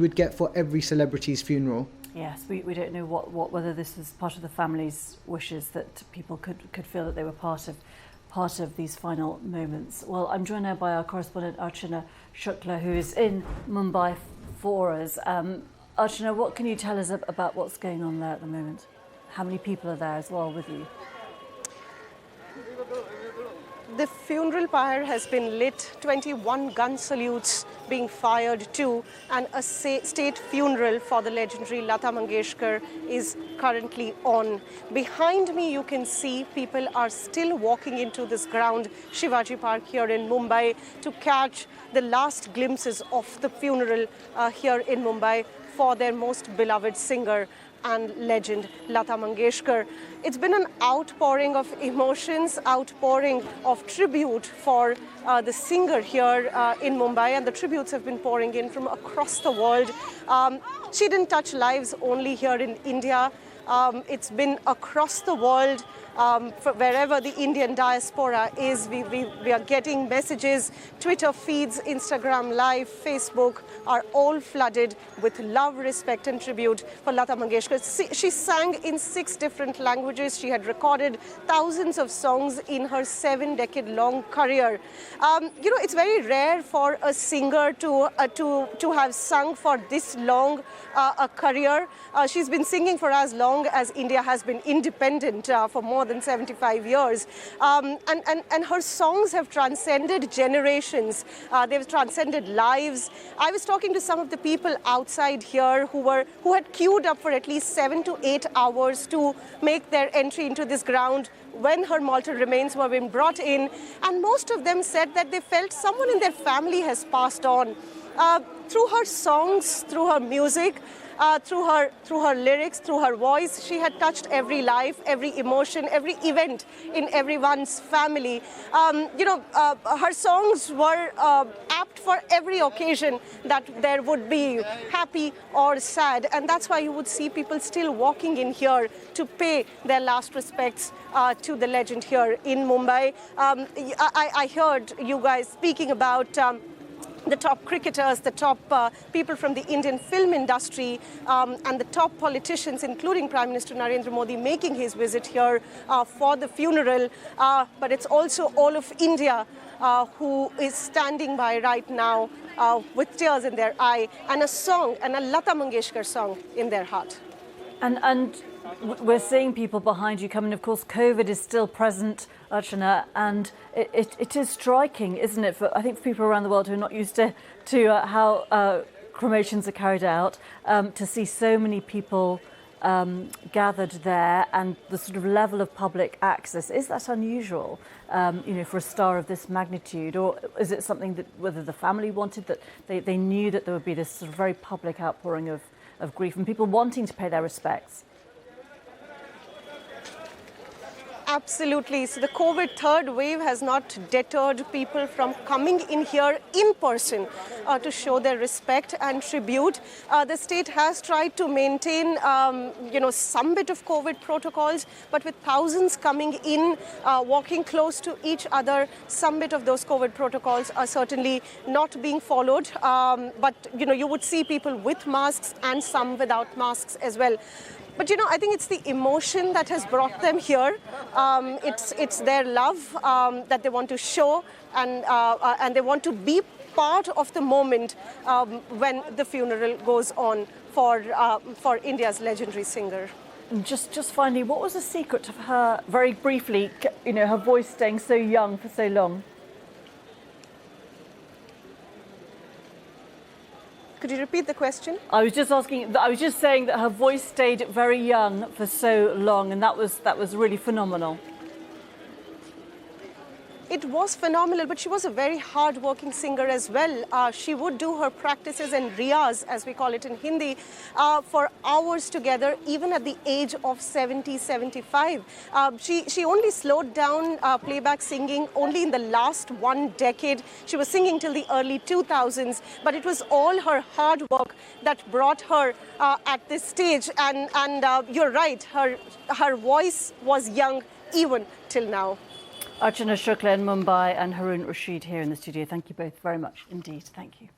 would get for every celebrity's funeral. Yes, we don't know whether this was part of the family's wishes, that people could feel that they were part of these final moments. Well, I'm joined now by our correspondent Archana Shukla, who is in Mumbai for us. Archana, what can you tell us about what's going on there at the moment? How many people are there as well with you? The funeral pyre has been lit, 21 gun salutes being fired too, and a state funeral for the legendary Lata Mangeshkar is currently on. Behind me you can see people are still walking into this ground, Shivaji Park here in Mumbai, to catch the last glimpses of the funeral here in Mumbai for their most beloved singer and legend, Lata Mangeshkar. It's been an outpouring of emotions, outpouring of tribute for the singer here in Mumbai, and the tributes have been pouring in from across the world. She didn't touch lives only here in India. It's been across the world. Wherever the Indian diaspora is, we are getting messages. Twitter feeds, Instagram Live, Facebook are all flooded with love, respect and tribute for Lata Mangeshkar. She sang in 6 different languages. She had recorded thousands of songs in her 7-decade-long career. You know, it's very rare for a singer to have sung for this long a career. She's been singing for as long as India has been independent, for more than 75 years. And her songs have transcended generations. They've transcended lives. I was talking to some of the people outside here who had queued up for at least 7 to 8 hours to make their entry into this ground when her mortal remains were being brought in. And most of them said that they felt someone in their family has passed on. Through her songs, through her music, through her lyrics, through her voice, she had touched every life, every emotion, every event in everyone's family. You know, her songs were apt for every occasion that there would be, happy or sad, and that's why you would see people still walking in here to pay their last respects to the legend here in Mumbai. I heard you guys speaking about the top cricketers, the top people from the Indian film industry, and the top politicians, including Prime Minister Narendra Modi, making his visit here for the funeral. But it's also all of India who is standing by right now with tears in their eye and a song, and a Lata Mangeshkar song in their heart. And we're seeing people behind you coming. Of course, COVID is still present, Archana, and it is striking, isn't it? I think for people around the world who are not used to how cremations are carried out, to see so many people gathered there and the sort of level of public access. Is that unusual, you know, for a star of this magnitude, or is it something that whether the family wanted, that they knew that there would be this sort of very public outpouring of grief and people wanting to pay their respects? Absolutely. So the COVID third wave has not deterred people from coming in here in person to show their respect and tribute. The state has tried to maintain, you know, some bit of COVID protocols, but with thousands coming in, walking close to each other, some bit of those COVID protocols are certainly not being followed. But, you know, you would see people with masks and some without masks as well. But, you know, I think it's the emotion that has brought them here. It's their love that they want to show, and they want to be part of the moment when the funeral goes on for India's legendary singer. Just finally, what was the secret of her, very briefly, you know, her voice staying so young for so long? Could you repeat the question? I was just saying that her voice stayed very young for so long, and that was really phenomenal. It was phenomenal, but she was a very hard-working singer as well. She would do her practices and riyaz, as we call it in Hindi, for hours together, even at the age of 70, 75. She only slowed down playback singing only in the last 1 decade. She was singing till the early 2000s, but it was all her hard work that brought her at this stage. And you're right, her voice was young even till now. Archana Shukla in Mumbai and Haroon Rashid here in the studio. Thank you both very much indeed. Thank you.